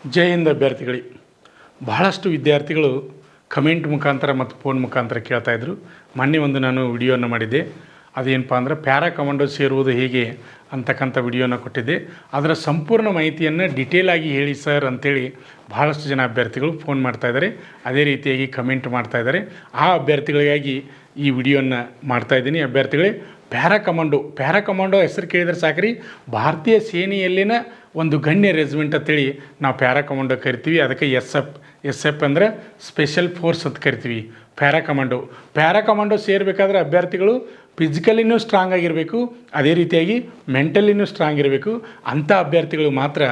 ಜೈ ಹಿಂದ್ ಅಭ್ಯರ್ಥಿಗಳಿಗೆ ಬಹಳಷ್ಟು ವಿದ್ಯಾರ್ಥಿಗಳು ಕಮೆಂಟ್ ಮುಖಾಂತರ ಮತ್ತು ಫೋನ್ ಮುಖಾಂತರ ಕೇಳ್ತಾಯಿದ್ರು. ಮೊನ್ನೆ ಒಂದು ನಾನು ವಿಡಿಯೋನ ಮಾಡಿದ್ದೆ. ಅದೇನಪ್ಪ ಅಂದರೆ ಪ್ಯಾರಾ ಕಮಾಂಡೋ ಸೇರುವುದು ಹೇಗೆ ಅಂತಕ್ಕಂಥ ವಿಡಿಯೋನ ಕೊಟ್ಟಿದ್ದೆ. ಅದರ ಸಂಪೂರ್ಣ ಮಾಹಿತಿಯನ್ನು ಡಿಟೇಲಾಗಿ ಹೇಳಿ ಸರ್ ಅಂಥೇಳಿ ಭಾಳಷ್ಟು ಜನ ಅಭ್ಯರ್ಥಿಗಳು ಫೋನ್ ಮಾಡ್ತಾಯಿದ್ದಾರೆ, ಅದೇ ರೀತಿಯಾಗಿ ಕಮೆಂಟ್ ಮಾಡ್ತಾಯಿದ್ದಾರೆ. ಆ ಅಭ್ಯರ್ಥಿಗಳಿಗಾಗಿ ಈ ವಿಡಿಯೋನ ಮಾಡ್ತಾಯಿದ್ದೀನಿ. ಅಭ್ಯರ್ಥಿಗಳೇ, ಪ್ಯಾರಾ ಕಮಾಂಡೋ ಹೆಸರು ಕೇಳಿದರೆ ಸಾಕ್ರಿ, ಭಾರತೀಯ ಸೇನೆಯಲ್ಲಿನ ಒಂದು ಗಣ್ಯ ರೆಜಿಮೆಂಟ್ ಅಂತೇಳಿ ನಾವು ಪ್ಯಾರಾ ಕಮಾಂಡೋ ಕರಿತೀವಿ. ಅದಕ್ಕೆ ಎಸ್ ಎಫ್ ಅಂದರೆ ಸ್ಪೆಷಲ್ ಫೋರ್ಸ್ ಅಂತ ಕರಿತೀವಿ. ಪ್ಯಾರಾ ಕಮಾಂಡೋ ಸೇರಬೇಕಾದ್ರೆ ಅಭ್ಯರ್ಥಿಗಳು ಫಿಸಿಕಲಿನೂ ಸ್ಟ್ರಾಂಗ್ ಆಗಿರಬೇಕು, ಅದೇ ರೀತಿಯಾಗಿ ಮೆಂಟಲಿನೂ ಸ್ಟ್ರಾಂಗ್ ಇರಬೇಕು. ಅಂಥ ಅಭ್ಯರ್ಥಿಗಳು ಮಾತ್ರ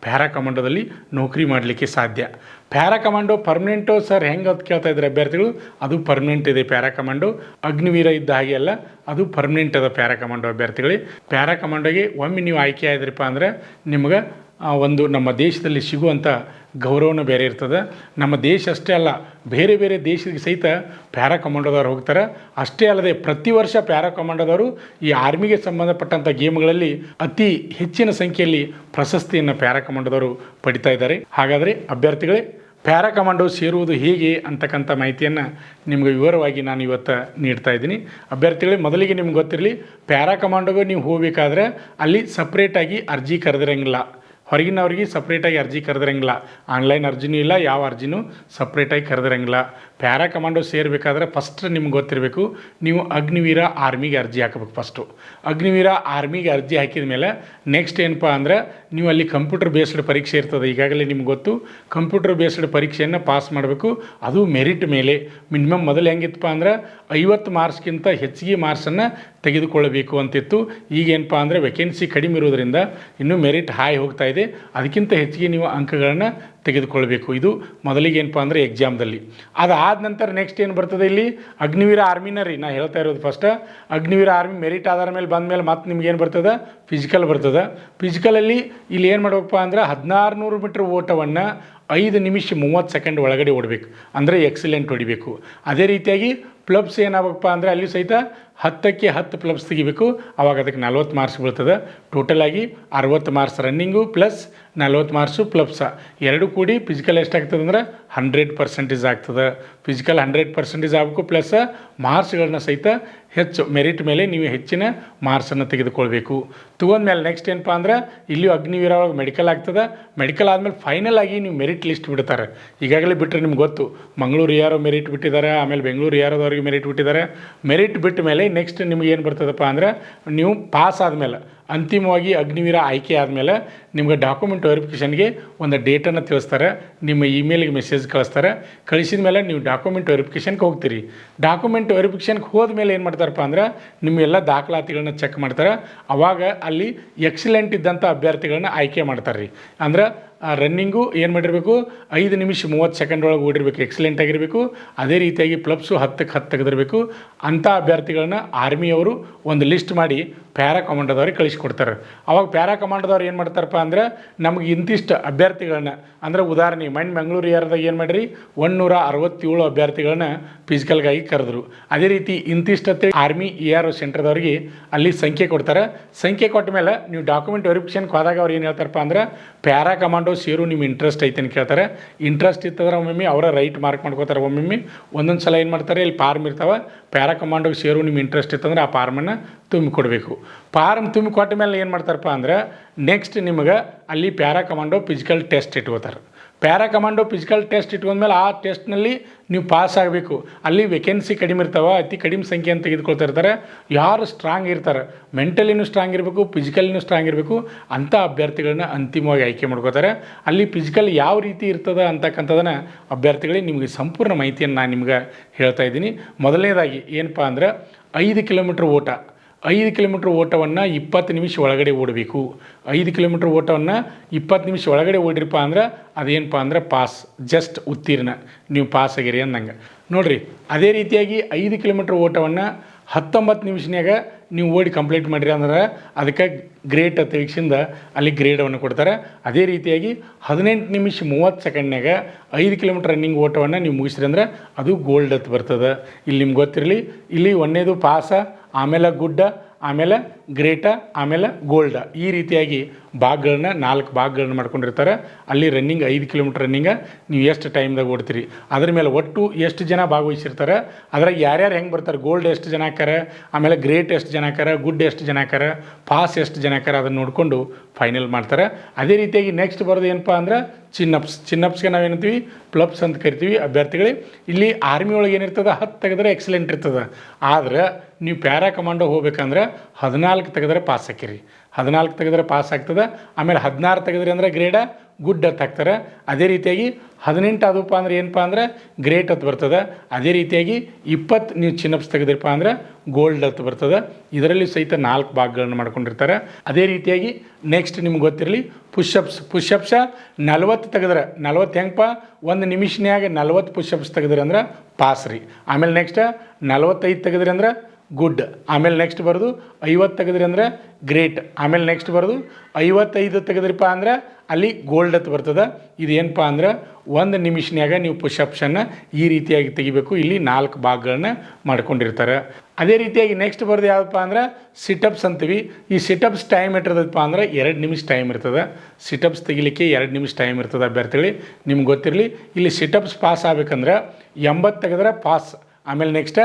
ಪ್ಯಾರಾ ಕಮಾಂಡೋದಲ್ಲಿ ನೌಕರಿ ಮಾಡಲಿಕ್ಕೆ ಸಾಧ್ಯ. ಪ್ಯಾರಾ ಕಮಾಂಡೋ ಪರ್ಮನೆಂಟು ಸರ್ ಹೆಂಗೆ ಅಂತ ಕೇಳ್ತಾ ಇದ್ದಾರೆ ಅಭ್ಯರ್ಥಿಗಳು. ಅದು ಪರ್ಮನೆಂಟ್ ಇದೆ ಪ್ಯಾರಾ ಕಮಾಂಡೋ. ಅಗ್ನಿವೀರ ಇದ್ದ ಹಾಗೆ ಅಲ್ಲ, ಅದು ಪರ್ಮನೆಂಟ್ ಅದ ಪ್ಯಾರಾ ಕಮಾಂಡೋ ಅಭ್ಯರ್ಥಿಗಳೇ. ಪ್ಯಾರಾ ಕಮಾಂಡೋಗೆ ಒಮ್ಮೆ ನೀವು ಆಯ್ಕೆ ಆದ್ರಪ್ಪ ಅಂದ್ರೆ ನಿಮ್ಗೆ ಒಂದು ನಮ್ಮ ದೇಶದಲ್ಲಿ ಸಿಗುವಂಥ ಗೌರವನ ಬೇರೆ ಇರ್ತದೆ. ನಮ್ಮ ದೇಶ ಅಷ್ಟೇ ಅಲ್ಲ, ಬೇರೆ ಬೇರೆ ದೇಶಕ್ಕೆ ಸಹಿತ ಪ್ಯಾರಾ ಕಮಾಂಡೋದವ್ರು ಹೋಗ್ತಾರೆ. ಅಷ್ಟೇ ಅಲ್ಲದೆ ಪ್ರತಿ ವರ್ಷ ಪ್ಯಾರಾ ಕಮಾಂಡೋದವರು ಈ ಆರ್ಮಿಗೆ ಸಂಬಂಧಪಟ್ಟಂಥ ಗೇಮ್ಗಳಲ್ಲಿ ಅತಿ ಹೆಚ್ಚಿನ ಸಂಖ್ಯೆಯಲ್ಲಿ ಪ್ರಶಸ್ತಿಯನ್ನು ಪ್ಯಾರಾ ಕಮಾಂಡೋದವರು ಪಡಿತಾ ಇದ್ದಾರೆ. ಹಾಗಾದರೆ ಅಭ್ಯರ್ಥಿಗಳೇ, ಪ್ಯಾರಾ ಕಮಾಂಡೋ ಸೇರುವುದು ಹೇಗೆ ಅಂತಕ್ಕಂಥ ಮಾಹಿತಿಯನ್ನು ನಿಮಗೆ ವಿವರವಾಗಿ ನಾನು ಇವತ್ತು ನೀಡ್ತಾ ಇದ್ದೀನಿ. ಅಭ್ಯರ್ಥಿಗಳೇ, ಮೊದಲಿಗೆ ನಿಮ್ಗೆ ಗೊತ್ತಿರಲಿ, ಪ್ಯಾರಾ ಕಮಾಂಡೋಗೆ ನೀವು ಹೋಗಬೇಕಾದ್ರೆ ಅಲ್ಲಿ ಸಪ್ರೇಟಾಗಿ ಅರ್ಜಿ ಕರೆದಿರಂಗಿಲ್ಲ. ಹೊರಗಿನವ್ರಿಗೆ ಸಪ್ರೇಟಾಗಿ ಅರ್ಜಿ ಕರೆದಿರಂಗಿಲ್ಲ. ಆನ್ಲೈನ್ ಅರ್ಜಿನೂ ಇಲ್ಲ, ಯಾವ ಅರ್ಜಿನೂ ಸಪ್ರೇಟಾಗಿ ಕರೆದಿರಂಗಿಲ್ಲ. ಪ್ಯಾರಾ ಕಮಾಂಡೋ ಸೇರಬೇಕಾದ್ರೆ ಫಸ್ಟ್ ನಿಮ್ಗೆ ಗೊತ್ತಿರಬೇಕು, ನೀವು ಅಗ್ನಿವೀರ ಆರ್ಮಿಗೆ ಅರ್ಜಿ ಹಾಕಬೇಕು. ಫಸ್ಟು ಅಗ್ನಿವೀರ ಆರ್ಮಿಗೆ ಅರ್ಜಿ ಹಾಕಿದ ಮೇಲೆ ನೆಕ್ಸ್ಟ್ ಏನಪ್ಪ ಅಂದ್ರೆ ನೀವು ಅಲ್ಲಿ ಕಂಪ್ಯೂಟರ್ ಬೇಸ್ಡ್ ಪರೀಕ್ಷೆ ಇರ್ತದೆ. ಈಗಾಗಲೇ ನಿಮ್ಗೆ ಗೊತ್ತು, ಕಂಪ್ಯೂಟರ್ ಬೇಸ್ಡ್ ಪರೀಕ್ಷೆಯನ್ನು ಪಾಸ್ ಮಾಡಬೇಕು. ಅದು ಮೆರಿಟ್ ಮೇಲೆ. ಮಿನಿಮಮ್ ಮೊದಲು ಹೆಂಗಿತ್ತಪ್ಪ ಅಂದ್ರೆ 50 ಮಾರ್ಕ್ಸ್ಗಿಂತ ಹೆಚ್ಚಿಗೆ ಮಾರ್ಕ್ಸನ್ನು ತೆಗೆದುಕೊಳ್ಳಬೇಕು ಅಂತಿತ್ತು. ಈಗೇನಪ್ಪ ಅಂದರೆ ವೇಕೆನ್ಸಿ ಕಡಿಮೆ ಇರೋದ್ರಿಂದ ಇನ್ನೂ ಮೆರಿಟ್ ಹಾಯ್ ಹೋಗ್ತಾ ಇದೆ. ಅದಕ್ಕಿಂತ ಹೆಚ್ಚಿಗೆ ನೀವು ಅಂಕಗಳನ್ನು ತೆಗೆದುಕೊಳ್ಬೇಕು. ಇದು ಮೊದಲಿಗೆ ಏನಪ್ಪ ಅಂದರೆ ಎಕ್ಸಾಮ್ದಲ್ಲಿ. ಅದಾದ ನಂತರ ನೆಕ್ಸ್ಟ್ ಏನು ಬರ್ತದೆ, ಇಲ್ಲಿ ಅಗ್ನಿವೀರ ಆರ್ಮಿನ ರೀ ನಾ ಹೇಳ್ತಾ ಇರೋದು. ಫಸ್ಟ್ ಅಗ್ನಿವೀರ ಆರ್ಮಿ ಮೆರಿಟ್ ಆಧಾರ ಮೇಲೆ ಬಂದ ಮೇಲೆ ಮತ್ತೆ ನಿಮ್ಗೆ ಏನು ಬರ್ತದೆ, ಫಿಸಿಕಲ್ ಬರ್ತದೆ. ಫಿಸಿಕಲಲ್ಲಿ ಇಲ್ಲಿ ಏನು ಮಾಡಬೇಕಪ್ಪ ಅಂದ್ರೆ 1600 ಮೀಟ್ರ್ ಓಟವನ್ನು 5 ನಿಮಿಷ 30 ಸೆಕೆಂಡ್ ಒಳಗಡೆ ಓಡಬೇಕು, ಅಂದರೆ ಎಕ್ಸಲೆಂಟ್ ಹೊಡಿಬೇಕು. ಅದೇ ರೀತಿಯಾಗಿ ಪ್ಲಬ್ಸ್ ಏನಾಗಬೇಕಪ್ಪ ಅಂದರೆ ಅಲ್ಲಿ ಸಹಿತ 10ಕ್ಕೆ 10 ಪ್ಲಬ್ಸ್ ತೆಗಿಬೇಕು. ಆವಾಗ ಅದಕ್ಕೆ 40 ಮಾರ್ಕ್ಸ್ ಬೀಳ್ತದೆ. ಟೋಟಲಾಗಿ 60 ಮಾರ್ಕ್ಸ್ ರನ್ನಿಂಗು ಪ್ಲಸ್ 40 ಮಾರ್ಕ್ಸು ಪ್ಲಬ್ಸ ಎರಡು ಕೂಡಿ ಫಿಸಿಕಲ್ ಎಷ್ಟಾಗ್ತದೆ ಅಂದ್ರೆ 100% ಆಗ್ತದೆ. ಫಿಸಿಕಲ್ 100% ಆಗಬೇಕು, ಪ್ಲಸ್ ಮಾರ್ಕ್ಸ್ಗಳನ್ನ ಸಹಿತ ಹೆಚ್ಚು ಮೆರಿಟ್ ಮೇಲೆ ನೀವು ಹೆಚ್ಚಿನ ಮಾರ್ಕ್ಸನ್ನು ತೆಗೆದುಕೊಳ್ಬೇಕು. ತಗೊಂಡ್ಮೇಲೆ ನೆಕ್ಸ್ಟ್ ಏನಪ್ಪ ಅಂದ್ರೆ ಇಲ್ಲಿ ಅಗ್ನಿವೀರ ಒಳಗೆ ಮೆಡಿಕಲ್ ಆಗ್ತದೆ. ಮೆಡಿಕಲ್ ಆದಮೇಲೆ ಫೈನಲ್ ಆಗಿ ನೀವು ಮೆರಿಟ್ ಲಿಸ್ಟ್ ಬಿಡ್ತಾರೆ. ಈಗಾಗಲೇ ಬಿಟ್ಟರೆ ನಿಮ್ಗೆ ಗೊತ್ತು, ಮಂಗಳೂರು ಯಾರೋ ಮೆರಿಟ್ ಬಿಟ್ಟಿದ್ದಾರೆ, ಆಮೇಲೆ ಬೆಂಗಳೂರು ಯಾರೋದವ್ರಿಗೆ ಮೆರಿಟ್ ಬಿಟ್ಟಿದ್ದಾರೆ. ಮೆರಿಟ್ ಬಿಟ್ಟ ಮೇಲೆ ನೆಕ್ಸ್ಟ್ ನಿಮ್ಗೆ ಏನು ಬರ್ತದಪ್ಪ ಅಂದ್ರೆ ನೀವು ಪಾಸ್ ಆದಮೇಲೆ ಅಂತಿಮವಾಗಿ ಅಗ್ನಿವೀರ ಆಯ್ಕೆ ಆದಮೇಲೆ ನಿಮ್ಗೆ ಡಾಕ್ಯುಮೆಂಟ್ ವೆರಿಫಿಕೇಷನ್ಗೆ ಒಂದು ಡೇಟನ್ನು ತಿಳಿಸ್ತಾರೆ. ನಿಮ್ಮ ಇಮೇಲ್ಗೆ ಮೆಸೇಜ್ ಕಳಿಸ್ತಾರೆ. ಕಳಿಸಿದ ಮೇಲೆ ನೀವು ಡಾಕ್ಯುಮೆಂಟ್ ವೆರಿಫಿಕೇಷನ್ಗೆ ಹೋಗ್ತೀರಿ. ಡಾಕ್ಯುಮೆಂಟ್ ವೆರಿಫಿಕೇಷನ್ಗೆ ಹೋದ್ಮೇಲೆ ಏನು ಮಾಡ್ತಾರಪ್ಪ ಅಂದ್ರೆ ನಿಮ್ಮೆಲ್ಲ ದಾಖಲಾತಿಗಳನ್ನ ಚೆಕ್ ಮಾಡ್ತಾರೆ. ಆವಾಗ ಅಲ್ಲಿ ಎಕ್ಸಲೆಂಟ್ ಇದ್ದಂಥ ಅಭ್ಯರ್ಥಿಗಳನ್ನ ಆಯ್ಕೆ ಮಾಡ್ತಾರೆ ರೀ. ಅಂದ್ರೆ ರನ್ನಿಂಗು ಏನು ಮಾಡಿರಬೇಕು, 5 ನಿಮಿಷ 30 ಸೆಕೆಂಡ್ ಒಳಗೆ ಓಡಿರಬೇಕು, ಎಕ್ಸಲೆಂಟ್ ಆಗಿರಬೇಕು. ಅದೇ ರೀತಿಯಾಗಿ ಪ್ಲಬ್ಸು 10ಕ್ಕೆ 10 ತೆಗೆದಿರಬೇಕು. ಅಂಥ ಅಭ್ಯರ್ಥಿಗಳನ್ನ ಆರ್ಮಿಯವರು ಒಂದು ಲಿಸ್ಟ್ ಮಾಡಿ ಪ್ಯಾರಾ ಕಮಾಂಡೋದವ್ರಿಗೆ ಕಳಿಸ್ಕೊಡ್ತಾರೆ. ಅವಾಗ ಪ್ಯಾರಾ ಕಮಾಂಡೋದವ್ರು ಏನು ಮಾಡ್ತಾರಪ್ಪ ಅಂದ್ರೆ ನಮಗೆ ಇಂತಿಷ್ಟು ಅಭ್ಯರ್ಥಿಗಳನ್ನ, ಅಂದರೆ ಉದಾಹರಣೆ ಮಂಗಳೂರು ಏರಿಯಾದಾಗ ಏನು ಮಾಡಿರಿ 167 ಅಭ್ಯರ್ಥಿಗಳನ್ನ ಫಿಸಿಕಲ್ಗಾಗಿ ಕರೆದ್ರು. ಅದೇ ರೀತಿ ಇಂತಿಷ್ಟಂತೇಳಿ ಆರ್ಮಿ AR ಸೆಂಟರ್ದವ್ರಿಗೆ ಅಲ್ಲಿ ಸಂಖ್ಯೆ ಕೊಡ್ತಾರೆ. ಸಂಖ್ಯೆ ಕೊಟ್ಟ ಮೇಲೆ ನೀವು ಡಾಕ್ಯುಮೆಂಟ್ ವೆರಿಫಿಕೇಷನ್ಗೆ ಹೋದಾಗ ಅವ್ರು ಏನು ಹೇಳ್ತಾರಪ್ಪ ಅಂದ್ರೆ ಪ್ಯಾರಾ ಕಮಾಂಡೋ ಸೇರು ನಿಮ್ಮ ಇಂಟ್ರೆಸ್ಟ್ ಐತೆ ಅಂತ ಕೇಳ್ತಾರೆ. ಇಂಟ್ರೆಸ್ಟ್ ಇತ್ತಂದ್ರೆ ಒಮ್ಮೊಮ್ಮೆ ಅವರ ರೈಟ್ ಮಾರ್ಕ್ ಮಾಡ್ಕೋತಾರೆ. ಒಮ್ಮೊಮ್ಮೆ ಒಂದೊಂದು ಸಲ ಏನು ಮಾಡ್ತಾರೆ, ಇಲ್ಲಿ ಫಾರ್ಮ್ ಇರ್ತಾವೆ, ಪ್ಯಾರಾ ಕಮಾಂಡೋಗೆ ಸೇರು ನಿಮ್ಮ ಇಂಟ್ರೆಸ್ಟ್ ಇತ್ತಂದ್ರೆ ಆ ಫಾರ್ಮನ್ನು ತುಂಬಿಕೊಡ್ಬೇಕು. ಫಾರ್ಮ್ ತುಂಬಿ ಕೊಟ್ಟ ಮೇಲೆ ಏನು ಮಾಡ್ತಾರಪ್ಪ ಅಂದ್ರೆ ನೆಕ್ಸ್ಟ್ ನಿಮಗೆ ಅಲ್ಲಿ ಪ್ಯಾರಾ ಕಮಾಂಡೋ ಫಿಸಿಕಲ್ ಟೆಸ್ಟ್ ಇಟ್ಕೋತಾರೆ. ಪ್ಯಾರಾ ಕಮಾಂಡೋ ಫಿಸಿಕಲ್ ಟೆಸ್ಟ್ ಇಟ್ಕೊಂಡ್ಮೇಲೆ ಆ ಟೆಸ್ಟ್ನಲ್ಲಿ ನೀವು ಪಾಸ್ ಆಗಬೇಕು. ಅಲ್ಲಿ ವೇಕೆನ್ಸಿ ಕಡಿಮೆ ಇರ್ತಾವೆ, ಅತಿ ಕಡಿಮೆ ಸಂಖ್ಯೆಯನ್ನು ತೆಗೆದುಕೊಳ್ತಾ ಇರ್ತಾರೆ. ಯಾರು ಸ್ಟ್ರಾಂಗ್ ಇರ್ತಾರೆ, ಮೆಂಟಲಿನೂ ಸ್ಟ್ರಾಂಗ್ ಇರಬೇಕು, ಫಿಸಿಕಲಿನೂ ಸ್ಟ್ರಾಂಗ್ ಇರಬೇಕು, ಅಂಥ ಅಭ್ಯರ್ಥಿಗಳನ್ನ ಅಂತಿಮವಾಗಿ ಆಯ್ಕೆ ಮಾಡ್ಕೋತಾರೆ. ಅಲ್ಲಿ ಫಿಸಿಕಲ್ ಯಾವ ರೀತಿ ಇರ್ತದೆ ಅಂತಕ್ಕಂಥದ್ದನ್ನು ಅಭ್ಯರ್ಥಿಗಳಿಗೆ ನಿಮಗೆ ಸಂಪೂರ್ಣ ಮಾಹಿತಿಯನ್ನು ನಾನು ನಿಮ್ಗೆ ಹೇಳ್ತಾ ಇದ್ದೀನಿ. ಮೊದಲನೇದಾಗಿ ಏನಪ್ಪ ಅಂದ್ರೆ 5 ಕಿಲೋಮೀಟ್ರ್ ಓಟ, 5 ಕಿಲೋಮೀಟ್ರ್ ಓಟವನ್ನು 20 ನಿಮಿಷ ಒಳಗಡೆ ಓಡಬೇಕು. 5 ಕಿಲೋಮೀಟ್ರ್ ಓಟವನ್ನು 20 ನಿಮಿಷ ಒಳಗಡೆ ಓಡಿರಪ್ಪ ಅಂದ್ರೆ ಅದೇನಪ್ಪ ಅಂದ್ರೆ ಪಾಸ್, ಜಸ್ಟ್ ಉತ್ತೀರ್ಣ, ನೀವು ಪಾಸ್ ಆಗಿರಿ ಅಂದಂಗೆ ನೋಡಿರಿ. ಅದೇ ರೀತಿಯಾಗಿ 5 ಕಿಲೋಮೀಟ್ರ್ ಓಟವನ್ನು 19 ನಿಮಿಷನ್ಯಾಗ ನೀವು ಓಡಿ ಕಂಪ್ಲೀಟ್ ಮಾಡಿರಿ ಅಂದ್ರೆ ಅದಕ್ಕೆ ಗ್ರೇಟ್ ತೆಗಿಸಿಂದ ಅಲ್ಲಿ ಗ್ರೇಡವನ್ನು ಕೊಡ್ತಾರೆ. ಅದೇ ರೀತಿಯಾಗಿ 18 ನಿಮಿಷ 30 ಸೆಕೆಂಡ್ನಾಗ 5 ಕಿಲೋಮೀಟ್ರ್ ರನ್ನಿಂಗ್ ಓಟವನ್ನು ನೀವು ಮುಗಿಸ್ರಿ ಅಂದ್ರೆ ಅದು ಗೋಲ್ಡ್ ಅಂತ ಬರ್ತದೆ. ಇಲ್ಲಿ ನಿಮ್ಗೆ ಗೊತ್ತಿರಲಿ, ಇಲ್ಲಿ ಒಂದನೇದು ಪಾಸ, ಆಮೇಲೆ ಗುಡ್ಡ, ಆಮೇಲೆ ಗ್ರೇಟ, ಆಮೇಲೆ ಗೋಲ್ಡ, ಈ ರೀತಿಯಾಗಿ ಭಾಗಗಳನ್ನ 4 ಭಾಗಗಳನ್ನ ಮಾಡ್ಕೊಂಡಿರ್ತಾರೆ. ಅಲ್ಲಿ ರನ್ನಿಂಗ್ 5 ಕಿಲೋಮೀಟ್ರ್ ರನ್ನಿಂಗ ನೀವು ಎಷ್ಟು ಟೈಮ್ದಾಗ ಓಡ್ತೀರಿ ಅದ್ರ ಮೇಲೆ ಒಟ್ಟು ಎಷ್ಟು ಜನ ಭಾಗವಹಿಸಿರ್ತಾರೆ, ಅದ್ರಾಗ ಯಾರ್ಯಾರು ಹೆಂಗೆ ಬರ್ತಾರೆ, ಗೋಲ್ಡ್ ಎಷ್ಟು ಜನ ಹಾಕಾರ, ಆಮೇಲೆ ಗ್ರೇಟ್ ಎಷ್ಟು ಜನ ಹಾಕಾರ, ಗುಡ್ ಎಷ್ಟು ಜನ ಹಾಕಾರ, ಪಾಸ್ ಎಷ್ಟು ಜನ ಹಾಕಾರ, ಅದನ್ನು ನೋಡಿಕೊಂಡು ಫೈನಲ್ ಮಾಡ್ತಾರೆ. ಅದೇ ರೀತಿಯಾಗಿ ನೆಕ್ಸ್ಟ್ ಬರೋದು ಏನಪ್ಪ ಅಂದ್ರೆ ಚಿನ್ನಪ್ಸ್ಗೆ ನಾವೇನಂತೀವಿ ಪ್ಲಬ್ಸ್ ಅಂತ ಕರಿತೀವಿ. ಅಭ್ಯರ್ಥಿಗಳೇ ಇಲ್ಲಿ ಆರ್ಮಿ ಒಳಗೆ ಏನಿರ್ತದೆ 10 ತೆಗೆದ್ರೆ ಎಕ್ಸಲೆಂಟ್ ಇರ್ತದೆ. ಆದ್ರೆ ನೀವು ಪ್ಯಾರಾ ಕಮಾಂಡೋ ಹೋಗ್ಬೇಕಂದ್ರೆ 14 ತೆಗೆದ್ರೆ ಪಾಸ್ ಹಾಕಿರಿ, 14 ತೆಗೆದ್ರೆ ಪಾಸ್ ಆಗ್ತದೆ. ಆಮೇಲೆ 16 ತೆಗೆದ್ರಿ ಅಂದ್ರೆ ಗ್ರೇಡ ಗುಡ್ ಅಂತ ಹಾಕ್ತಾರೆ. ಅದೇ ರೀತಿಯಾಗಿ 18 ಆದಪ್ಪ ಅಂದ್ರೆ ಏನಪ್ಪ ಅಂದ್ರೆ ಗ್ರೇಟ್ ಅಂತ ಬರ್ತದೆ. ಅದೇ ರೀತಿಯಾಗಿ 20 ನೀವು ಚಿನ್ನಪ್ಸ್ ತೆಗೆದ್ರಪ್ಪ ಅಂದ್ರೆ ಗೋಲ್ಡ್ ಅಂತ ಬರ್ತದೆ. ಇದರಲ್ಲಿ ಸಹಿತ 4 ಭಾಗಗಳನ್ನು ಮಾಡ್ಕೊಂಡಿರ್ತಾರೆ. ಅದೇ ರೀತಿಯಾಗಿ ನೆಕ್ಸ್ಟ್ ನಿಮ್ಗೆ ಗೊತ್ತಿರಲಿ ಪುಷಪ್ಸ 40 ತೆಗೆದ್ರೆ 40 ಹೆಂಗಪ್ಪ, 1 ನಿಮಿಷನ್ಯಾಗ 40 ಪುಷಪ್ಸ್ ತೆಗೆದ್ರಿ ಅಂದ್ರೆ ಪಾಸ್ ರೀ. ಆಮೇಲೆ ನೆಕ್ಸ್ಟ್ 45 ತೆಗೆದ್ರಿ ಅಂದ್ರೆ ಗುಡ್. ಆಮೇಲೆ ನೆಕ್ಸ್ಟ್ ಬರೋದು 50 ತೆಗೆದ್ರಿ ಅಂದ್ರೆ ಗ್ರೇಟ್. ಆಮೇಲೆ ನೆಕ್ಸ್ಟ್ ಬರೋದು 55 ತೆಗೆದ್ರಿಪ್ಪ ಅಂದ್ರೆ ಅಲ್ಲಿ ಗೋಲ್ಡ್ ಅಂತ ಬರ್ತದೆ. ಇದೇನಪ್ಪ ಅಂದ್ರೆ 1 ನಿಮಿಷನ್ಯಾಗ ನೀವು ಪುಷಪ್ಸನ್ನು ಈ ರೀತಿಯಾಗಿ ತೆಗಿಬೇಕು. ಇಲ್ಲಿ 4 ಭಾಗಗಳನ್ನ ಮಾಡ್ಕೊಂಡಿರ್ತಾರೆ. ಅದೇ ರೀತಿಯಾಗಿ ನೆಕ್ಸ್ಟ್ ಬರೋದು ಯಾವುದಪ್ಪ ಅಂದ್ರೆ ಸಿಟಪ್ಸ್ ಅಂತೀವಿ. ಈ ಸಿಟಪ್ಸ್ ಟೈಮ್ ಇಟ್ಟಿರ್ತದಪ್ಪ ಅಂದ್ರೆ 2 ನಿಮಿಷ ಟೈಮ್ ಇರ್ತದೆ. ಸಿಟಪ್ಸ್ ತೆಗಿಲಿಕ್ಕೆ 2 ನಿಮಿಷ ಟೈಮ್ ಇರ್ತದೆ. ಅಭ್ಯರ್ಥಿಗಳಿಗೆ ನಿಮ್ಗೆ ಗೊತ್ತಿರಲಿ, ಇಲ್ಲಿ ಸಿಟಪ್ಸ್ ಪಾಸ್ ಆಗ್ಬೇಕಂದ್ರೆ 80 ತೆಗೆದ್ರೆ ಪಾಸ್. ಆಮೇಲೆ ನೆಕ್ಸ್ಟ್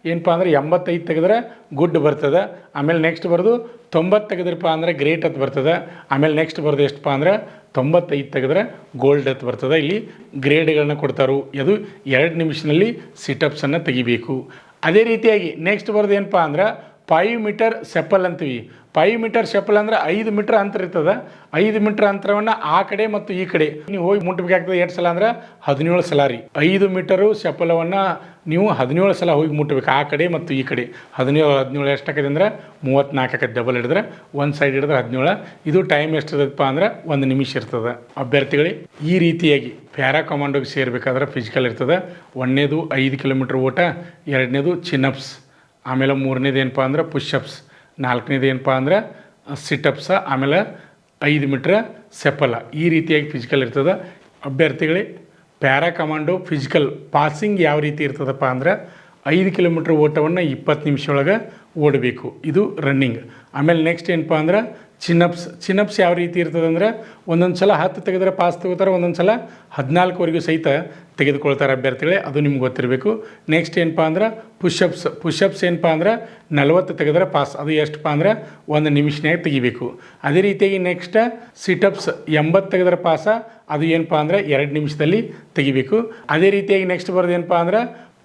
ಏನಪ್ಪ ಅಂದ್ರೆ 85 ತೆಗೆದ್ರೆ ಗುಡ್ ಬರ್ತದೆ. ಆಮೇಲೆ ನೆಕ್ಸ್ಟ್ ಬರೋದು 90 ತೆಗೆದ್ರಪ್ಪ ಅಂದ್ರೆ ಗ್ರೇಟ್ ಅಂತ ಬರ್ತದೆ. ಆಮೇಲೆ ನೆಕ್ಸ್ಟ್ ಬರೋದು ಎಷ್ಟಪ್ಪ ಅಂದ್ರೆ 95 ತೆಗೆದ್ರೆ ಗೋಲ್ಡ್ ಅಂತ ಬರ್ತದೆ. ಇಲ್ಲಿ ಗ್ರೇಡ್ಗಳನ್ನ ಕೊಡ್ತಾರೆ. ಅದು 2 ನಿಮಿಷದಲ್ಲಿ ಸಿಟಪ್ಸನ್ನು ತೆಗಿಬೇಕು. ಅದೇ ರೀತಿಯಾಗಿ ನೆಕ್ಸ್ಟ್ ಬರೋದು ಏನಪ್ಪ ಅಂದ್ರೆ 5 ಮೀಟರ್ ಸೆಪಲ್ ಅಂತೀವಿ. 5 ಮೀಟರ್ ಸೆಪಲ್ ಅಂದ್ರೆ 5 ಮೀಟ್ರ್ ಅಂತರ ಇರ್ತದೆ. 5 ಮೀಟ್ರ್ ಅಂತರವನ್ನು ಆ ಕಡೆ ಮತ್ತು ಈ ಕಡೆ ನೀವು ಹೋಗಿ ಮುಟ್ಟಬೇಕಾಗ್ತದೆ. 2 ಸಲ ಅಂದ್ರೆ 17 ಸಲ ರೀ. 5 ಮೀಟರು ಸೆಪಲವನ್ನು ನೀವು 17 ಸಲ ಹೋಗಿ ಮುಟ್ಟಬೇಕು, ಆ ಕಡೆ ಮತ್ತು ಈ ಕಡೆ. 17 ಎಷ್ಟಾಕೈತೆ ಅಂದ್ರೆ 34 ಆಕೈತೆ. ಡಬಲ್ ಹಿಡಿದ್ರೆ ಒಂದು ಸೈಡ್ ಹಿಡಿದ್ರೆ 17. ಇದು ಟೈಮ್ ಎಷ್ಟಿರ್ತದಪ್ಪ ಅಂದ್ರೆ 1 ನಿಮಿಷ ಇರ್ತದೆ. ಅಭ್ಯರ್ಥಿಗಳಿಗೆ ಈ ರೀತಿಯಾಗಿ ಪ್ಯಾರಾ ಕಮಾಂಡೋಗೆ ಸೇರಬೇಕಾದ್ರೆ ಫಿಸಿಕಲ್ ಇರ್ತದೆ. 1ನೇದು 5 ಕಿಲೋಮೀಟ್ರ್ ಓಟ, 2ನೇದು ಚಿನ್ನಪ್ಸ್, ಆಮೇಲೆ 3ನೇದು ಏನಪ್ಪ ಅಂದ್ರೆ ಪುಷಪ್ಸ್, 4ನೇದು ಏನಪ್ಪ ಅಂದ್ರೆ ಸಿಟಪ್ಸ, ಆಮೇಲೆ 5 ಮೀಟ್ರ್ ಸೆಪಲ. ಈ ರೀತಿಯಾಗಿ ಫಿಸಿಕಲ್ ಇರ್ತದೆ. ಅಭ್ಯರ್ಥಿಗಳೇ ಪ್ಯಾರಾ ಕಮಾಂಡೋ ಫಿಸಿಕಲ್ ಪಾಸಿಂಗ್ ಯಾವ ರೀತಿ ಇರ್ತದಪ್ಪ ಅಂದ್ರೆ 5 ಕಿಲೋಮೀಟ್ರ್ ಓಟವನ್ನು 20 ನಿಮಿಷ ಒಳಗೆ ಓಡಬೇಕು. ಇದು ರನ್ನಿಂಗ್. ಆಮೇಲೆ ನೆಕ್ಸ್ಟ್ ಏನಪ್ಪ ಅಂದ್ರೆ ಚಿನ್ನಪ್ಸ್ ಯಾವ ರೀತಿ ಇರ್ತದೆ ಅಂದರೆ ಒಂದೊಂದು ಸಲ 10 ತೆಗೆದ್ರೆ ಪಾಸ್ ತಗೋತಾರೆ, ಒಂದೊಂದು ಸಲ 14ವರೆಗೂ ಸಹಿತ ತೆಗೆದುಕೊಳ್ತಾರೆ. ಅಭ್ಯರ್ಥಿಗಳೇ ಅದು ನಿಮ್ಗೆ ಗೊತ್ತಿರಬೇಕು. ನೆಕ್ಸ್ಟ್ ಏನಪ್ಪ ಅಂದ್ರೆ ಪುಷಪ್ಸ್ ಏನಪ್ಪ ಅಂದ್ರೆ 40 ತೆಗೆದ್ರೆ ಪಾಸ್. ಅದು ಎಷ್ಟಪ್ಪ ಅಂದ್ರೆ 1 ನಿಮಿಷನಾಗ ತೆಗಿಬೇಕು. ಅದೇ ರೀತಿಯಾಗಿ ನೆಕ್ಸ್ಟ್ ಸಿಟಪ್ಸ್ 80 ತೆಗೆದ್ರೆ ಪಾಸ. ಅದು ಏನಪ್ಪ ಅಂದ್ರೆ 2 ನಿಮಿಷದಲ್ಲಿ ತೆಗಿಬೇಕು. ಅದೇ ರೀತಿಯಾಗಿ ನೆಕ್ಸ್ಟ್ ಬರೋದು ಏನಪ್ಪ ಅಂದ್ರೆ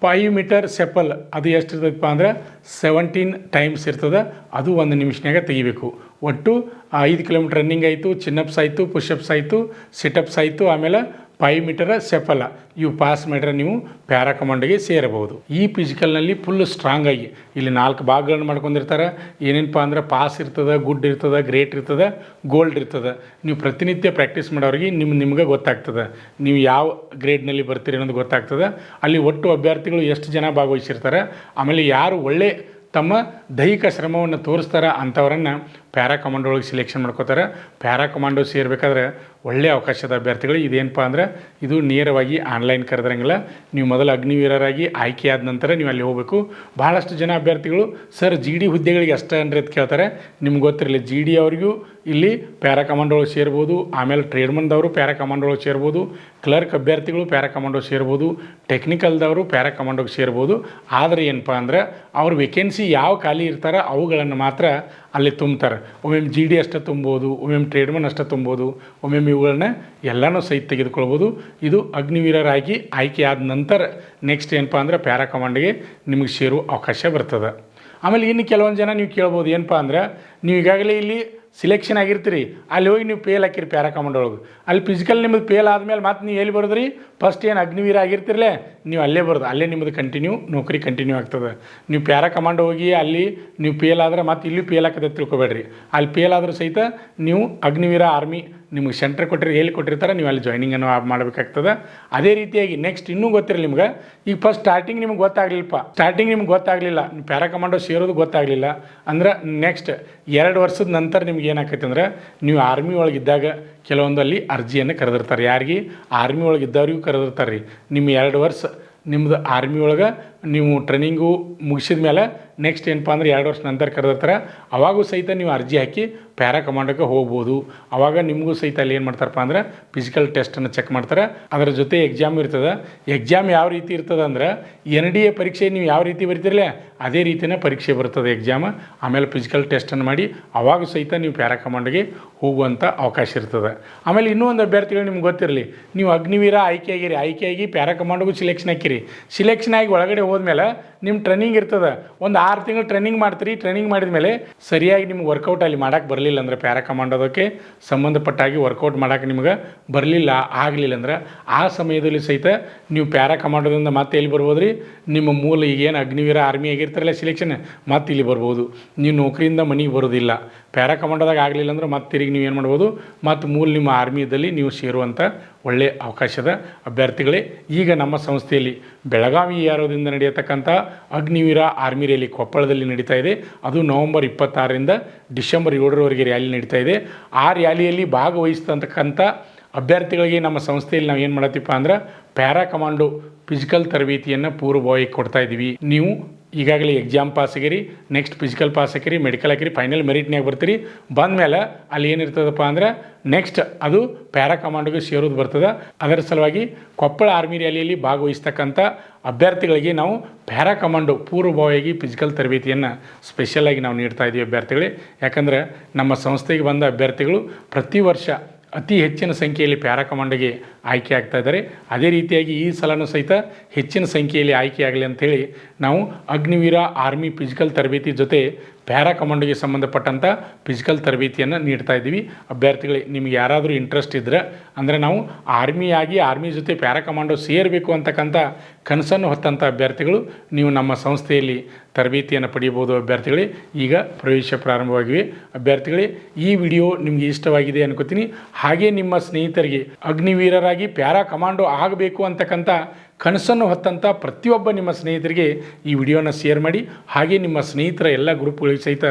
5 ಮೀಟರ್ ಸೆಪಲ್. ಅದು ಎಷ್ಟು ಇರ್ತದಪ್ಪ ಅಂದ್ರೆ 17 ಟೈಮ್ಸ್ ಇರ್ತದೆ. ಅದು 1 ನಿಮಿಷನಾಗ ತೆಗಿಬೇಕು. ಒಟ್ಟು 5 ಕಿಲೋಮೀಟ್ರ್ ರನ್ನಿಂಗ್ ಆಯಿತು, ಚಿನ್ನಪ್ಸ್ ಆಯಿತು, ಪುಷಪ್ಸ್ ಆಯಿತು, ಸಿಟಪ್ಸ್ ಆಯಿತು, ಆಮೇಲೆ 5 ಮೀಟರ್ ಸೆಪಲ. ಇವು ಪಾಸ್ ಮಾಡಿದ್ರೆ ನೀವು ಪ್ಯಾರಾ ಕಮಾಂಡೋಗೆ ಸೇರಬಹುದು. ಈ ಫಿಸಿಕಲ್ನಲ್ಲಿ ಫುಲ್ ಸ್ಟ್ರಾಂಗ್ ಆಗಿ ಇಲ್ಲಿ 4 ಭಾಗಗಳನ್ನು ಮಾಡ್ಕೊಂಡಿರ್ತಾರೆ. ಏನೇನಪ್ಪ ಅಂದ್ರೆ ಪಾಸ್ ಇರ್ತದೆ, ಗುಡ್ ಇರ್ತದೆ, ಗ್ರೇಟ್ ಇರ್ತದೆ, ಗೋಲ್ಡ್ ಇರ್ತದೆ. ನೀವು ಪ್ರತಿನಿತ್ಯ ಪ್ರಾಕ್ಟೀಸ್ ಮಾಡೋರಿಗೆ ನಿಮ್ಗೆ ಗೊತ್ತಾಗ್ತದೆ ನೀವು ಯಾವ ಗ್ರೇಡ್ನಲ್ಲಿ ಬರ್ತೀರಿ ಅನ್ನೋದು ಗೊತ್ತಾಗ್ತದೆ. ಅಲ್ಲಿ ಒಟ್ಟು ಅಭ್ಯರ್ಥಿಗಳು ಎಷ್ಟು ಜನ ಭಾಗವಹಿಸಿರ್ತಾರೆ, ಆಮೇಲೆ ಯಾರು ಒಳ್ಳೆ ತಮ್ಮ ದೈಹಿಕ ಶ್ರಮವನ್ನು ತೋರಿಸ್ತಾರೆ ಅಂಥವರನ್ನು ಪ್ಯಾರಾ ಕಮಾಂಡೋ ಒಳಗೆ ಸೆಲೆಕ್ಷನ್ ಮಾಡ್ಕೋತಾರೆ. ಪ್ಯಾರಾ ಕಮಾಂಡೋ ಸೇರಬೇಕಾದ್ರೆ ಒಳ್ಳೆಯ ಅವಕಾಶದ ಅಭ್ಯರ್ಥಿಗಳು. ಇದೇನಪ್ಪ ಅಂದ್ರೆ ಇದು ನೇರವಾಗಿ ಆನ್ಲೈನ್ ಕರೆದ್ರಂಗಿಲ್ಲ. ನೀವು ಮೊದಲು ಅಗ್ನಿವೀರರಾಗಿ ಆಯ್ಕೆಯಾದ ನಂತರ ನೀವು ಅಲ್ಲಿ ಹೋಗಬೇಕು. ಭಾಳಷ್ಟು ಜನ ಅಭ್ಯರ್ಥಿಗಳು ಸರ್ GD ಹುದ್ದೆಗಳಿಗೆ ಅಷ್ಟೇ ಅಂದರೆ ಅಂತ ಕೇಳ್ತಾರೆ. ನಿಮ್ಗೆ ಗೊತ್ತಿರಲಿ, GD ಅವರಿಗೂ ಇಲ್ಲಿ ಪ್ಯಾರಾ ಕಮಾಂಡೋ ಒಳಗೆ ಸೇರ್ಬೋದು. ಆಮೇಲೆ ಟ್ರೇಡ್ಮನ್ದವರು ಪ್ಯಾರಾ ಕಮಾಂಡೋ ಒಳಗೆ ಸೇರ್ಬೋದು. ಕ್ಲರ್ಕ್ ಅಭ್ಯರ್ಥಿಗಳು ಪ್ಯಾರಾ ಕಮಾಂಡೋ ಸೇರ್ಬೋದು. ಟೆಕ್ನಿಕಲ್ದವರು ಪ್ಯಾರಾ ಕಮಾಂಡೋಗೆ ಸೇರ್ಬೋದು. ಆದರೆ ಏನಪ್ಪ ಅಂದ್ರೆ ಅವ್ರ ವೇಕೆನ್ಸಿ ಯಾವ ಖಾಲಿ ಇರ್ತಾರೆ ಅವುಗಳನ್ನು ಮಾತ್ರ ಅಲ್ಲಿ ತುಂಬ್ತಾರೆ. ಒಮ್ಮೊಮ್ಮೆ GD ಅಷ್ಟೇ ತುಂಬೋದು, ಒಮ್ಮೊಮ್ಮೆ ಟ್ರೇಡ್ಮನ್ ಅಷ್ಟೇ ತುಂಬೋದು, ಒಮ್ಮೊಮ್ಮೆ ಇವುಗಳನ್ನ ಎಲ್ಲನೂ ಸಹಿತ ತೆಗೆದುಕೊಳ್ಬೋದು. ಇದು ಅಗ್ನಿವೀರರಾಗಿ ಆಯ್ಕೆ ಆದ ನಂತರ ನೆಕ್ಸ್ಟ್ ಏನಪ್ಪ ಅಂದ್ರೆ ಪ್ಯಾರಾ ಕಮಾಂಡ್ಗೆ ನಿಮಗೆ ಸೇರುವ ಅವಕಾಶ ಬರ್ತದೆ. ಆಮೇಲೆ ಇನ್ನು ಕೆಲವೊಂದು ಜನ ನೀವು ಕೇಳ್ಬೋದು, ಏನಪ್ಪ ಅಂದ್ರೆ ನೀವು ಈಗಾಗಲೇ ಇಲ್ಲಿ ಸಿಲೆಕ್ಷನ್ ಆಗಿರ್ತೀರಿ, ಅಲ್ಲಿ ಹೋಗಿ ನೀವು ಪೇಲ್ ಹಾಕಿರಿ ಪ್ಯಾರಾ ಕಮಾಂಡೋ ಒಳಗೆ. ಅಲ್ಲಿ ಫಿಸಿಕಲ್ ನಿಮ್ಮದು ಪೇಲ್ ಆದಮೇಲೆ ಮತ್ತೆ ನೀವು ಎಲ್ಲಿ ಬರೋದ್ರಿ, ಫಸ್ಟ್ ಏನು ಅಗ್ನಿವೀರ ಆಗಿರ್ತಿರಲೇ ನೀವು ಅಲ್ಲೇ ಬರೋದು, ಅಲ್ಲೇ ನಿಮ್ಮದು ನೌಕರಿ ಕಂಟಿನ್ಯೂ ಆಗ್ತದೆ. ನೀವು ಪ್ಯಾರಾ ಕಮಾಂಡೋ ಹೋಗಿ ಅಲ್ಲಿ ನೀವು ಪೇಲ್ ಆದ್ರೆ ಮತ್ತೆ ಇಲ್ಲಿ ಪೇಲ್ ಹಾಕದೆ ತಿಳ್ಕೊಬೇಡ್ರಿ. ಅಲ್ಲಿ ಪೇಲ್ ಆದರೂ ಸಹಿತ ನೀವು ಅಗ್ನಿವೀರ ಆರ್ಮಿ ನಿಮಗೆ ಸೆಂಟ್ರ್ ಎಲ್ಲಿ ಕೊಟ್ಟಿರ್ತಾರೆ ನೀವು ಅಲ್ಲಿ ಜಾಯ್ನಿಂಗನ್ನು ಮಾಡಬೇಕಾಗ್ತದೆ. ಅದೇ ರೀತಿಯಾಗಿ ನೆಕ್ಸ್ಟ್ ಇನ್ನೂ ಗೊತ್ತಿರಲಿ ನಿಮ್ಗೆ, ಈಗ ಫಸ್ಟ್ ಸ್ಟಾರ್ಟಿಂಗ್ ನಿಮ್ಗೆ ಗೊತ್ತಾಗಲಿಲ್ಲ, ನೀವು ಪ್ಯಾರಾ ಕಮಾಂಡೋ ಸೇರೋದು ಗೊತ್ತಾಗಲಿಲ್ಲ ಅಂದ್ರೆ ನೆಕ್ಸ್ಟ್ 2 ವರ್ಷದ ನಂತರ ನಿಮ್ಗೆ ಏನಾಕೈತೆ ಅಂದ್ರೆ ನೀವು ಆರ್ಮಿ ಒಳಗಿದ್ದಾಗ ಕೆಲವೊಂದು ಅಲ್ಲಿ ಅರ್ಜಿಯನ್ನು ಕರೆದಿರ್ತಾರೆ. ಯಾರಿಗೆ ಆರ್ಮಿ ಒಳಗೆ ಇದ್ದವ್ರಿಗೂ ಕರೆದಿರ್ತಾರೆ ರೀ. ನಿಮ್ಮ 2 ವರ್ಷ ನಿಮ್ಮದು ಆರ್ಮಿ ಒಳಗೆ ನೀವು ಟ್ರೈನಿಂಗು ಮುಗಿಸಿದ ಮೇಲೆ ನೆಕ್ಸ್ಟ್ ಏನಪ್ಪ ಅಂದರೆ 2 ವರ್ಷ ನಂತರ ಕರೆದಿರ್ತಾರೆ. ಅವಾಗೂ ಸಹಿತ ನೀವು ಅರ್ಜಿ ಹಾಕಿ ಪ್ಯಾರಾ ಕಮಾಂಡೋಕ್ಕೆ ಹೋಗ್ಬೋದು. ಆವಾಗ ನಿಮಗೂ ಸಹಿತ ಅಲ್ಲಿ ಏನು ಮಾಡ್ತಾರಪ್ಪ ಅಂದ್ರೆ ಫಿಸಿಕಲ್ ಟೆಸ್ಟನ್ನು ಚೆಕ್ ಮಾಡ್ತಾರೆ. ಅದರ ಜೊತೆ ಎಕ್ಸಾಮ್ ಇರ್ತದೆ. ಎಕ್ಸಾಮ್ ಯಾವ ರೀತಿ ಇರ್ತದೆ ಅಂದ್ರೆ NDA ಪರೀಕ್ಷೆ ನೀವು ಯಾವ ರೀತಿ ಬರೀತಿರಲ್ಲ ಅದೇ ರೀತಿಯೇ ಪರೀಕ್ಷೆ ಬರ್ತದೆ ಎಕ್ಸಾಮ್. ಆಮೇಲೆ ಫಿಸಿಕಲ್ ಟೆಸ್ಟನ್ನು ಮಾಡಿ ಅವಾಗ ಸಹಿತ ನೀವು ಪ್ಯಾರಾ ಕಮಾಂಡೋಗೆ ಹೋಗುವಂಥ ಅವಕಾಶ ಇರ್ತದೆ. ಆಮೇಲೆ ಇನ್ನೂ ಒಂದು ಅಭ್ಯರ್ಥಿಗಳು ನಿಮ್ಗೆ ಗೊತ್ತಿರಲಿ, ನೀವು ಅಗ್ನಿವೀರ ಆಯ್ಕೆಯಾಗಿ ಪ್ಯಾರಾ ಕಮಾಂಡೋಗೂ ಸಿಲೆಕ್ಷನ್ ಹಾಕಿರಿ. ಸಿಲೆಕ್ಷನ್ ಆಗಿ ಒಳಗಡೆ ಹೋದ್ಮೇಲೆ ನಿಮ್ಮ ಟ್ರೈನಿಂಗ್ ಇರ್ತದೆ. ಒಂದು 6 ತಿಂಗಳು ಟ್ರೈನಿಂಗ್ ಮಾಡ್ತೀರಿ. ಟ್ರೈನಿಂಗ್ ಮಾಡಿದ ಮೇಲೆ ಸರಿಯಾಗಿ ನಿಮ್ಗೆ ವರ್ಕೌಟ್ ಅಲ್ಲಿ ಮಾಡೋಕ್ಕೆ ಬರಲಿಲ್ಲ ಅಂದರೆ ಪ್ಯಾರಾ ಕಮಾಂಡೋದಕ್ಕೆ ಸಂಬಂಧಪಟ್ಟಾಗಿ ವರ್ಕೌಟ್ ಮಾಡೋಕ್ಕೆ ನಿಮ್ಗೆ ಬರಲಿಲ್ಲ ಆಗಲಿಲ್ಲ ಅಂದ್ರೆ ಆ ಸಮಯದಲ್ಲಿ ಸಹಿತ ನೀವು ಪ್ಯಾರಾ ಕಮಾಂಡೋದಿಂದ ಮತ್ತೆ ಎಲ್ಲಿ ಬರ್ಬೋದು ರೀ, ನಿಮ್ಮ ಮೂಲ ಈಗೇನು ಅಗ್ನಿವೀರ ಆರ್ಮಿ ಆಗಿರ್ತಾರಲ್ಲ ಸಿಲೆಕ್ಷನ್ ಮತ್ತೆ ಇಲ್ಲಿ ಬರ್ಬೋದು. ನೀವು ನೌಕರಿಯಿಂದ ಮನೆಗೆ ಬರೋದಿಲ್ಲ. ಪ್ಯಾರಾ ಕಮಾಂಡೋದಾಗ ಆಗಲಿಲ್ಲ ಅಂದ್ರೆ ಮತ್ತೆ ತಿರುಗಿ ನೀವು ಏನು ಮಾಡ್ಬೋದು, ಮತ್ತು ಮೂಲ ನಿಮ್ಮ ಆರ್ಮಿದಲ್ಲಿ ನೀವು ಸೇರುವಂಥ ಒಳ್ಳೆಯ ಅವಕಾಶದ ಅಭ್ಯರ್ಥಿಗಳೇ. ಈಗ ನಮ್ಮ ಸಂಸ್ಥೆಯಲ್ಲಿ ಬೆಳಗಾವಿ ಯಾರೋದಿಂದ ನಡೆಯತಕ್ಕಂಥ ಅಗ್ನಿವೀರ ಆರ್ಮಿ ರ್ಯಾಲಿ ಕೊಪ್ಪಳದಲ್ಲಿ ನಡೀತಾ ಇದೆ. ಅದು ನವಂಬರ್ 26ರಿಂದ ಡಿಸೆಂಬರ್ 7ರವರೆಗೆ ರ್ಯಾಲಿ ನಡೀತಾ ಇದೆ. ಆ ರ್ಯಾಲಿಯಲ್ಲಿ ಭಾಗವಹಿಸ್ತಕ್ಕಂಥ ಅಭ್ಯರ್ಥಿಗಳಿಗೆ ನಮ್ಮ ಸಂಸ್ಥೆಯಲ್ಲಿ ನಾವು ಏನು ಮಾಡತ್ತೀಪ್ಪ ಅಂದ್ರೆ ಪ್ಯಾರಾ ಕಮಾಂಡೋ ಫಿಸಿಕಲ್ ತರಬೇತಿಯನ್ನು ಪೂರ್ವಭಾವಿ ಕೊಡ್ತಾ ಇದ್ದೀವಿ. ನೀವು ಈಗಾಗಲೇ ಎಕ್ಸಾಮ್ ಪಾಸ್ ಆಗಿರಿ, ನೆಕ್ಸ್ಟ್ ಫಿಸಿಕಲ್ ಪಾಸ್ ಹಾಕಿರಿ, ಮೆಡಿಕಲ್ ಹಾಕಿರಿ, ಫೈನಲ್ ಮೆರಿಟ್ನಾಗ ಬರ್ತೀರಿ. ಬಂದಮೇಲೆ ಅಲ್ಲಿ ಏನಿರ್ತದಪ್ಪ ಅಂದ್ರೆ ನೆಕ್ಸ್ಟ್ ಅದು ಪ್ಯಾರಾ ಕಮಾಂಡೋಗೆ ಸೇರೋದು ಬರ್ತದೆ. ಅದರ ಸಲುವಾಗಿ ಕೊಪ್ಪಳ ಆರ್ಮಿ ರ್ಯಾಲಿಯಲ್ಲಿ ಭಾಗವಹಿಸ್ತಕ್ಕಂಥ ಅಭ್ಯರ್ಥಿಗಳಿಗೆ ನಾವು ಪ್ಯಾರಾ ಕಮಾಂಡೋ ಪೂರ್ವಭಾವಿಯಾಗಿ ಫಿಸಿಕಲ್ ತರಬೇತಿಯನ್ನು ಸ್ಪೆಷಲಾಗಿ ನಾವು ನೀಡ್ತಾ ಇದ್ದೀವಿ ಅಭ್ಯರ್ಥಿಗಳೇ. ಯಾಕಂದರೆ ನಮ್ಮ ಸಂಸ್ಥೆಗೆ ಬಂದ ಅಭ್ಯರ್ಥಿಗಳು ಪ್ರತಿ ವರ್ಷ ಅತಿ ಹೆಚ್ಚಿನ ಸಂಖ್ಯೆಯಲ್ಲಿ ಪ್ಯಾರಾ ಕಮಾಂಡೋಗೆ ಆಯ್ಕೆ ಆಗ್ತಾ ಇದ್ದಾರೆ. ಅದೇ ರೀತಿಯಾಗಿ ಈ ಸಲನೂ ಸಹಿತ ಹೆಚ್ಚಿನ ಸಂಖ್ಯೆಯಲ್ಲಿ ಆಯ್ಕೆ ಆಗಲಿ ಅಂಥೇಳಿ ನಾವು ಅಗ್ನಿವೀರ ಆರ್ಮಿ ಫಿಸಿಕಲ್ ತರಬೇತಿ ಜೊತೆ ಪ್ಯಾರಾ ಕಮಾಂಡೋಗೆ ಸಂಬಂಧಪಟ್ಟಂಥ ಫಿಸಿಕಲ್ ತರಬೇತಿಯನ್ನು ನೀಡ್ತಾ ಇದ್ದೀವಿ. ಅಭ್ಯರ್ಥಿಗಳೇ, ನಿಮ್ಗೆ ಯಾರಾದರೂ ಇಂಟ್ರೆಸ್ಟ್ ಇದ್ದರೆ ಅಂದರೆ ನಾವು ಆರ್ಮಿ ಜೊತೆ ಪ್ಯಾರಾ ಕಮಾಂಡೋ ಸೇರಬೇಕು ಅಂತಕ್ಕಂಥ ಕನಸನ್ನು ಹೊತ್ತಂಥ ಅಭ್ಯರ್ಥಿಗಳು ನೀವು ನಮ್ಮ ಸಂಸ್ಥೆಯಲ್ಲಿ ತರಬೇತಿಯನ್ನು ಪಡೆಯಬಹುದು. ಅಭ್ಯರ್ಥಿಗಳೇ, ಈಗ ಪ್ರವೇಶ ಪ್ರಾರಂಭವಾಗಿವೆ. ಅಭ್ಯರ್ಥಿಗಳೇ, ಈ ವಿಡಿಯೋ ನಿಮಗೆ ಇಷ್ಟವಾಗಿದೆ ಅನ್ಕೋತೀನಿ. ಹಾಗೆ ನಿಮ್ಮ ಸ್ನೇಹಿತರಿಗೆ ಅಗ್ನಿವೀರರಾಗಿ ಪ್ಯಾರಾ ಕಮಾಂಡೋ ಆಗಬೇಕು ಅಂತಕ್ಕಂಥ ಕನಸನ್ನು ಹೊತ್ತಂಥ ಪ್ರತಿಯೊಬ್ಬ ನಿಮ್ಮ ಸ್ನೇಹಿತರಿಗೆ ಈ ವಿಡಿಯೋನ ಶೇರ್ ಮಾಡಿ. ಹಾಗೆ ನಿಮ್ಮ ಸ್ನೇಹಿತರ ಎಲ್ಲ ಗ್ರೂಪ್ಗಳಿಗೆ ಸಹಿತ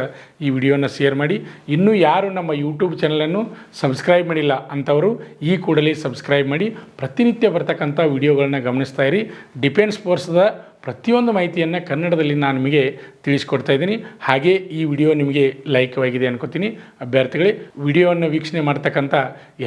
ಈ ವಿಡಿಯೋನ ಶೇರ್ ಮಾಡಿ. ಇನ್ನೂ ಯಾರು ನಮ್ಮ ಯೂಟ್ಯೂಬ್ ಚಾನಲನ್ನು ಸಬ್ಸ್ಕ್ರೈಬ್ ಮಾಡಿಲ್ಲ ಅಂಥವರು ಈ ಕೂಡಲೇ ಸಬ್ಸ್ಕ್ರೈಬ್ ಮಾಡಿ ಪ್ರತಿನಿತ್ಯ ಬರ್ತಕ್ಕಂಥ ವಿಡಿಯೋಗಳನ್ನ ಗಮನಿಸ್ತಾ ಇರಿ. ಡಿಫೆನ್ಸ್ ಫೋರ್ಸ್ದ ಪ್ರತಿಯೊಂದು ಮಾಹಿತಿಯನ್ನು ಕನ್ನಡದಲ್ಲಿ ನಾನು ನಿಮಗೆ ತಿಳಿಸ್ಕೊಡ್ತಾ ಇದ್ದೀನಿ. ಹಾಗೆ ಈ ವಿಡಿಯೋ ನಿಮಗೆ ಲೈಕ್ವಾಗಿದೆ ಅನ್ಕೋತೀನಿ. ಅಭ್ಯರ್ಥಿಗಳೇ, ವಿಡಿಯೋವನ್ನು ವೀಕ್ಷಣೆ ಮಾಡ್ತಕ್ಕಂಥ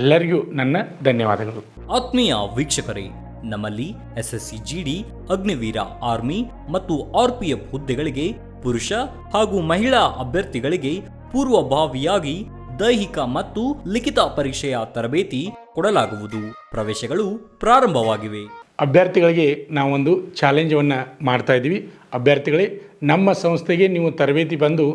ಎಲ್ಲರಿಗೂ ನನ್ನ ಧನ್ಯವಾದಗಳು. ಆತ್ಮೀಯ ವೀಕ್ಷಕರೇ, ನಮ್ಮಲ್ಲಿ SSC GD, ಅಗ್ನಿವೀರ ಆರ್ಮಿ ಮತ್ತು RPF ಹುದ್ದೆಗಳಿಗೆ ಪುರುಷ ಹಾಗೂ ಮಹಿಳಾ ಅಭ್ಯರ್ಥಿಗಳಿಗೆ ಪೂರ್ವಭಾವಿಯಾಗಿ ದೈಹಿಕ ಮತ್ತು ಲಿಖಿತ ಪರೀಕ್ಷೆಯ ತರಬೇತಿ ಕೊಡಲಾಗುವುದು. ಪ್ರವೇಶಗಳು ಪ್ರಾರಂಭವಾಗಿವೆ. ಅಭ್ಯರ್ಥಿಗಳಿಗೆ ನಾವೊಂದು ಚಾಲೆಂಜನ್ನು ಮಾಡ್ತಾ ಇದ್ದೀವಿ. ಅಭ್ಯರ್ಥಿಗಳೇ, ನಮ್ಮ ಸಂಸ್ಥೆಗೆ ನೀವು ತರಬೇತಿ ಬಂದು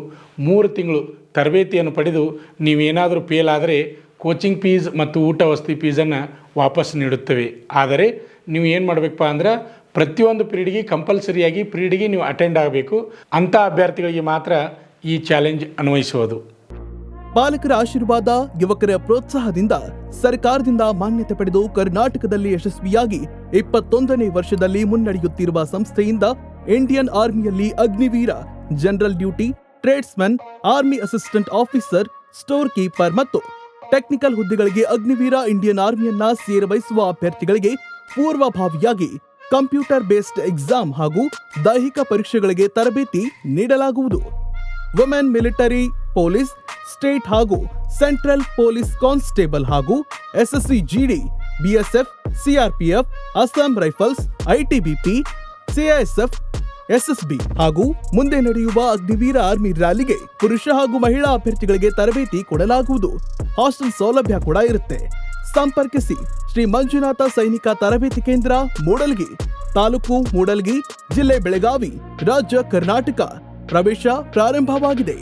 3 ತಿಂಗಳು ತರಬೇತಿಯನ್ನು ಪಡೆದು ನೀವೇನಾದರೂ ಫೇಲ್ ಆದರೆ ಕೋಚಿಂಗ್ ಫೀಸ್ ಮತ್ತು ಊಟ ವಸತಿ ಫೀಸನ್ನು ವಾಪಸ್ ನೀಡುತ್ತೇವೆ. ಆದರೆ ನೀವು ಏನು ಮಾಡಬೇಕಪ್ಪ ಅಂದ್ರೆ ಪ್ರತಿಯೊಂದು ಪೀರಿಯಡ್ಗೆ ಕಂಪಲ್ಸರಿಯಾಗಿ ಪೀರಿಯಡ್ಗೆ ನೀವು ಅಟೆಂಡ್ ಆಗಬೇಕು. ಅಂಥ ಅಭ್ಯರ್ಥಿಗಳಿಗೆ ಮಾತ್ರ ಈ ಚಾಲೆಂಜ್ ಅನ್ವಯಿಸುವುದು. ಪಾಲಕರ ಆಶೀರ್ವಾದ, ಯುವಕರ ಪ್ರೋತ್ಸಾಹದಿಂದ ಸರ್ಕಾರದಿಂದ ಮಾನ್ಯತೆ ಪಡೆದು ಕರ್ನಾಟಕದಲ್ಲಿ ಯಶಸ್ವಿಯಾಗಿ 21ನೇ ವರ್ಷದಲ್ಲಿ ಮುನ್ನಡೆಯುತ್ತಿರುವ ಸಂಸ್ಥೆಯಿಂದ ಇಂಡಿಯನ್ ಆರ್ಮಿಯಲ್ಲಿ Agniveer, general duty, tradesman, army assistant officer, store keeper ಮತ್ತು ಟೆಕ್ನಿಕಲ್ ಹುದ್ದೆಗಳಿಗೆ ಅಗ್ನಿವೀರ ಇಂಡಿಯನ್ ಆರ್ಮಿಯನ್ನ ಸೇರಬಯಸುವ ಅಭ್ಯರ್ಥಿಗಳಿಗೆ ಪೂರ್ವಭಾವಿಯಾಗಿ ಕಂಪ್ಯೂಟರ್ ಬೇಸ್ಡ್ ಎಕ್ಸಾಮ್ ಹಾಗೂ ದೈಹಿಕ ಪರೀಕ್ಷೆಗಳಿಗೆ ತರಬೇತಿ ನೀಡಲಾಗುವುದು. ವುಮೆನ್ ಮಿಲಿಟರಿ, ಪೊಲೀಸ್, ಸ್ಟೇಟ್ ಹಾಗೂ ಸೆಂಟ್ರಲ್ ಪೊಲೀಸ್ ಕಾನ್ಸ್ಟೇಬಲ್ ಹಾಗೂ SSC GD, BSF, CRPF, Assam rifles, ITBP, CISF, SSB ಹಾಗೂ ಮುಂದೆ ನಡೆಯುವ ಅಗ್ನಿವೀರ ಆರ್ಮಿ ರ್ಯಾಲಿಗೆ ಪುರುಷ ಹಾಗೂ ಮಹಿಳಾ ಅಭ್ಯರ್ಥಿಗಳಿಗೆ ತರಬೇತಿ ಕೊಡಲಾಗುವುದು. ಹಾಸ್ಟೆಲ್ ಸೌಲಭ್ಯ ಕೂಡ ಇರುತ್ತೆ. ಸಂಪರ್ಕಿಸಿ ಶ್ರೀ ಮಂಜುನಾಥ ಸೈನಿಕ ತರಬೇತಿ ಕೇಂದ್ರ, ಮೂಡಲ್ಗಿ, ತಾಲೂಕು ಮೂಡಲ್ಗಿ, ಜಿಲ್ಲೆ ಬೆಳಗಾವಿ, ರಾಜ್ಯ ಕರ್ನಾಟಕ. ಪ್ರವೇಶ ಪ್ರಾರಂಭವಾಗಿದೆ.